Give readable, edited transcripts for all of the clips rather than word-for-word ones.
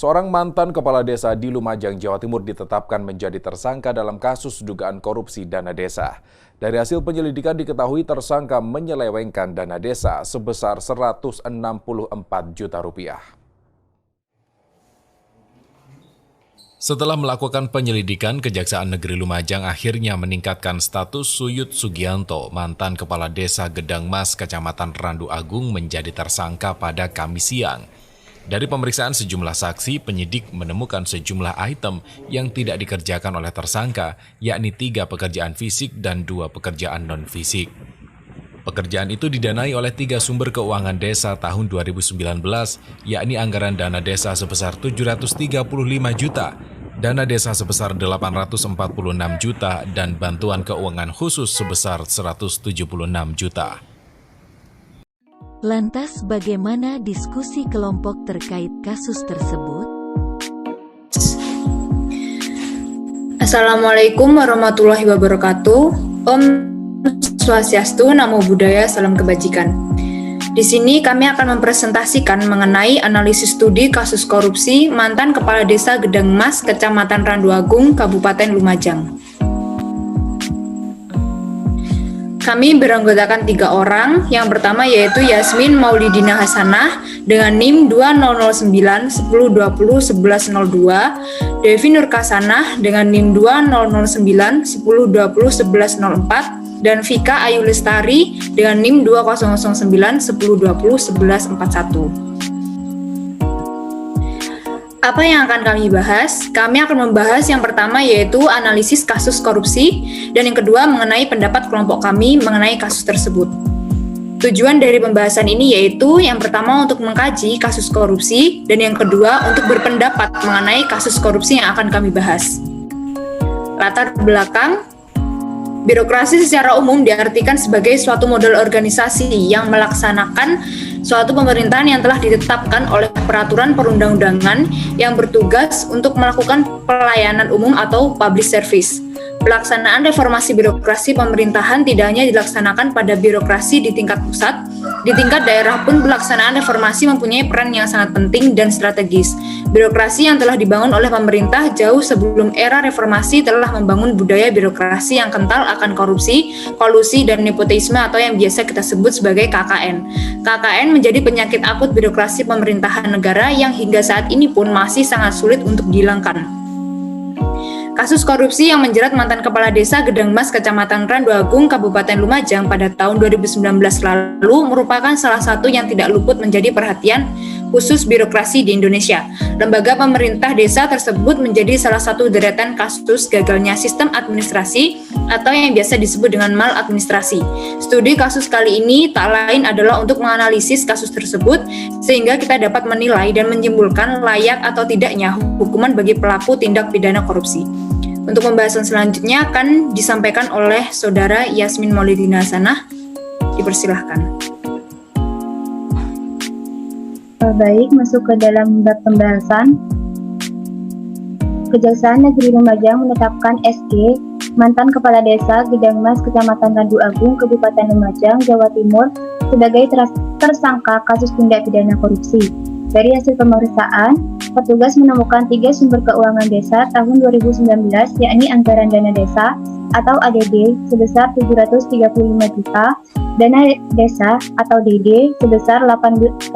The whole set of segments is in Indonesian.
Seorang mantan kepala desa di Lumajang, Jawa Timur ditetapkan menjadi tersangka dalam kasus dugaan korupsi dana desa. Dari hasil penyelidikan diketahui tersangka menyelewengkan dana desa sebesar Rp164 juta. Setelah melakukan penyelidikan, Kejaksaan Negeri Lumajang akhirnya meningkatkan status Suyut Sugianto, mantan kepala desa Gedang Mas, Kecamatan Randu Agung, menjadi tersangka pada Kamis siang. Dari pemeriksaan sejumlah saksi, penyidik menemukan sejumlah item yang tidak dikerjakan oleh tersangka, yakni 3 pekerjaan fisik dan 2 pekerjaan non-fisik. Pekerjaan itu didanai oleh 3 sumber keuangan desa tahun 2019, yakni anggaran dana desa sebesar 735 juta, dana desa sebesar 846 juta, dan bantuan keuangan khusus sebesar 176 juta. Lantas bagaimana diskusi kelompok terkait kasus tersebut? Assalamualaikum warahmatullahi wabarakatuh. Om Swastiastu, Namo Buddhaya, Salam Kebajikan. Di sini kami akan mempresentasikan mengenai analisis studi kasus korupsi mantan Kepala Desa Gedang Mas, Kecamatan Randu Agung, Kabupaten Lumajang. Kami beranggotakan 3 orang. Yang pertama yaitu Yasmin Maulidina Hasanah dengan NIM 2009 1020 1102, Devi Nur Kasanah dengan NIM 2009 1020 1104, dan Vika Ayu Lestari dengan NIM 2009 1020 1141. Apa yang akan kami bahas? Kami akan membahas yang pertama yaitu analisis kasus korupsi, dan yang kedua mengenai pendapat kelompok kami mengenai kasus tersebut. Tujuan dari pembahasan ini yaitu yang pertama untuk mengkaji kasus korupsi, dan yang kedua untuk berpendapat mengenai kasus korupsi yang akan kami bahas. Latar belakang, birokrasi secara umum diartikan sebagai suatu model organisasi yang melaksanakan suatu pemerintahan yang telah ditetapkan oleh peraturan perundang-undangan yang bertugas untuk melakukan pelayanan umum atau public service. Pelaksanaan reformasi birokrasi pemerintahan tidak hanya dilaksanakan pada birokrasi di tingkat pusat, di tingkat daerah pun pelaksanaan reformasi mempunyai peran yang sangat penting dan strategis. Birokrasi yang telah dibangun oleh pemerintah jauh sebelum era reformasi telah membangun budaya birokrasi yang kental akan korupsi, kolusi, dan nepotisme atau yang biasa kita sebut sebagai KKN. KKN menjadi penyakit akut birokrasi pemerintahan negara yang hingga saat ini pun masih sangat sulit untuk dihilangkan. Kasus korupsi yang menjerat mantan Kepala Desa Gedang Mas, Kecamatan Randu Agung, Kabupaten Lumajang pada tahun 2019 lalu merupakan salah satu yang tidak luput menjadi perhatian khusus birokrasi di Indonesia. Lembaga pemerintah desa tersebut menjadi salah satu deretan kasus gagalnya sistem administrasi atau yang biasa disebut dengan maladministrasi. Studi kasus kali ini tak lain adalah untuk menganalisis kasus tersebut sehingga kita dapat menilai dan menyimpulkan layak atau tidaknya hukuman bagi pelaku tindak pidana korupsi. Untuk pembahasan selanjutnya akan disampaikan oleh Saudara Yasmin Maulidina Hasanah. Dipersilahkan. Baik, masuk ke dalam bab pembahasan. Kejaksaan Negeri Lumajang menetapkan SG, mantan Kepala Desa Gedang Mas, Kecamatan Randu Agung, Kabupaten Lumajang, Jawa Timur, sebagai tersangka kasus tindak pidana korupsi. Dari hasil pemeriksaan, petugas menemukan 3 sumber keuangan desa tahun 2019, yakni anggaran dana desa atau ADD sebesar 735 juta, dana desa atau DD sebesar 846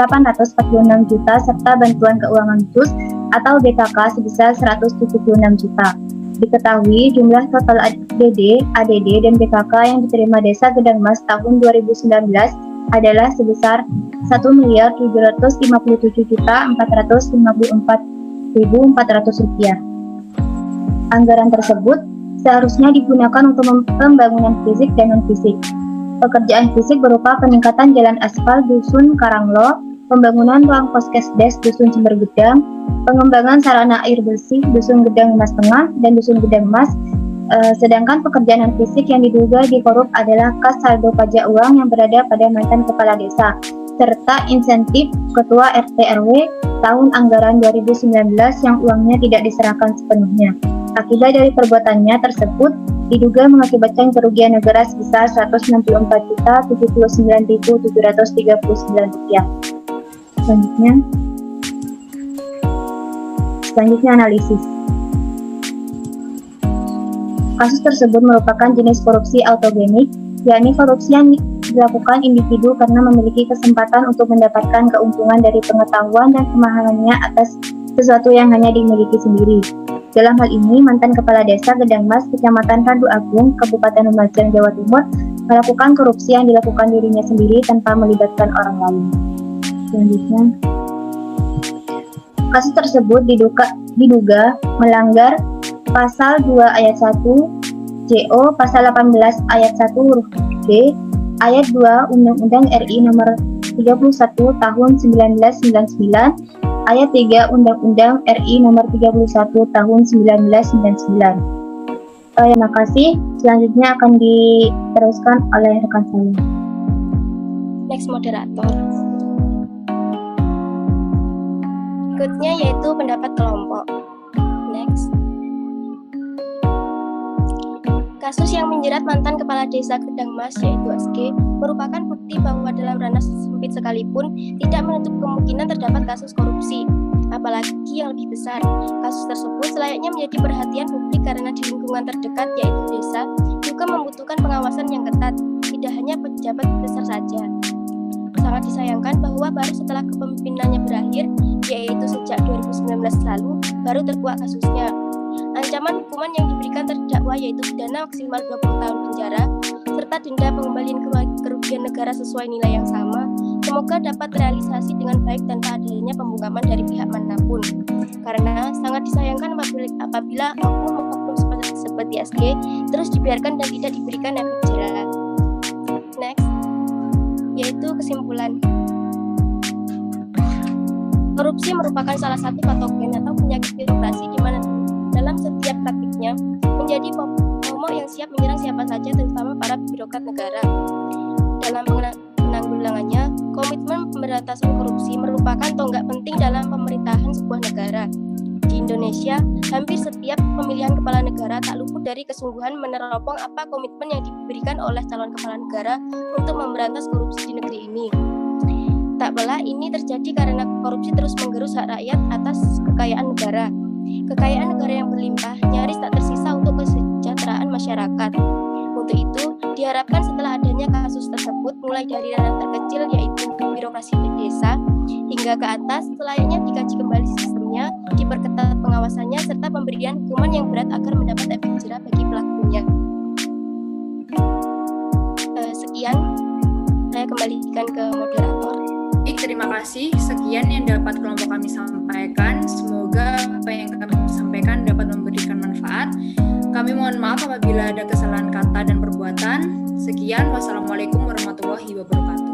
juta, serta bantuan keuangan khusus atau BKK sebesar 176 juta. Diketahui jumlah total ADD, dan BKK yang diterima Desa Gedang Mas tahun 2019 adalah sebesar Rp1.757.454.400. Anggaran tersebut seharusnya digunakan untuk pembangunan fisik dan non-fisik. Pekerjaan fisik berupa peningkatan jalan aspal Dusun Karanglo, pembangunan ruang Poskesdes Dusun Cimbergedang, pengembangan sarana air bersih Dusun Gedang Mas Tengah dan Dusun Gedang Mas. Sedangkan pekerjaan fisik yang diduga dikorup adalah kas saldo pajak uang yang berada pada mantan Kepala Desa, serta insentif Ketua RT RW tahun anggaran 2019 yang uangnya tidak diserahkan sepenuhnya. Akibat dari perbuatannya tersebut, diduga mengakibatkan kerugian negara sebesar Rp164.079.739. Selanjutnya, Selanjutnya analisis. Kasus tersebut merupakan jenis korupsi autogenik, yakni korupsi yang dilakukan individu karena memiliki kesempatan untuk mendapatkan keuntungan dari pengetahuan dan pemahamannya atas sesuatu yang hanya dimiliki sendiri. Dalam hal ini, mantan Kepala Desa Gedang Mas, Kecamatan Randu Agung, Kabupaten Lumajang, Jawa Timur, melakukan korupsi yang dilakukan dirinya sendiri tanpa melibatkan orang lain. Selanjutnya, kasus tersebut diduga melanggar Pasal 2 Ayat 1 JO, Pasal 18 Ayat 1 huruf B, Ayat 2 Undang-Undang RI Nomor 31 Tahun 1999, Ayat 3 Undang-Undang RI Nomor 31 Tahun 1999. Terima kasih. Selanjutnya akan diteruskan oleh rekan saya. Next moderator. Berikutnya yaitu pendapat kelompok. Next. Kasus yang menjerat mantan Kepala Desa Gedang Mas yaitu SG merupakan bukti bahwa dalam ranah sempit sekalipun tidak menutup kemungkinan terdapat kasus korupsi. Apalagi yang lebih besar, kasus tersebut selayaknya menjadi perhatian publik karena di lingkungan terdekat yaitu desa juga membutuhkan pengawasan yang ketat, tidak hanya pejabat besar saja. Sangat disayangkan bahwa baru setelah kepemimpinannya berakhir, yaitu sejak 2019 lalu, baru terkuak kasusnya. Ancaman hukuman yang diberikan terdakwa yaitu pidana maksimal 20 tahun penjara, serta denda pengembalian kerugian negara sesuai nilai yang sama, semoga dapat realisasi dengan baik tanpa adanya pembungkaman dari pihak manapun. Karena sangat disayangkan apabila oknum seperti SG terus dibiarkan dan tidak diberikan efek jera. Next, yaitu kesimpulan. Korupsi merupakan salah satu patogen atau penyakit birokrasi di mana dalam setiap praktiknya menjadi momok yang siap menyerang siapa saja, terutama para birokrat negara. Dalam penanggulangannya, komitmen pemberantasan korupsi merupakan tonggak penting dalam pemerintahan sebuah negara. Di Indonesia, hampir setiap pemilihan kepala negara tak luput dari kesungguhan meneropong apa komitmen yang diberikan oleh calon kepala negara untuk memberantas korupsi di negeri ini. Tak pelak ini terjadi karena korupsi terus menggerus hak rakyat atas kekayaan negara. Kekayaan negara yang berlimpah nyaris tak tersisa untuk kesejahteraan masyarakat. Untuk itu, diharapkan setelah adanya kasus tersebut mulai dari ranah terkecil yaitu birokrasi di desa hingga ke atas, selayaknya dikaji kembali sistemnya, diperketat pengawasannya serta pemberian hukuman yang berat agar mendapat efek jera bagi pelakunya. Sekian, saya kembalikan ke moderator. Terima kasih. Sekian yang dapat kelompok kami sampaikan. Semoga apa yang kami sampaikan dapat memberikan manfaat. Kami mohon maaf apabila ada kesalahan kata dan perbuatan. Sekian, wassalamualaikum warahmatullahi wabarakatuh.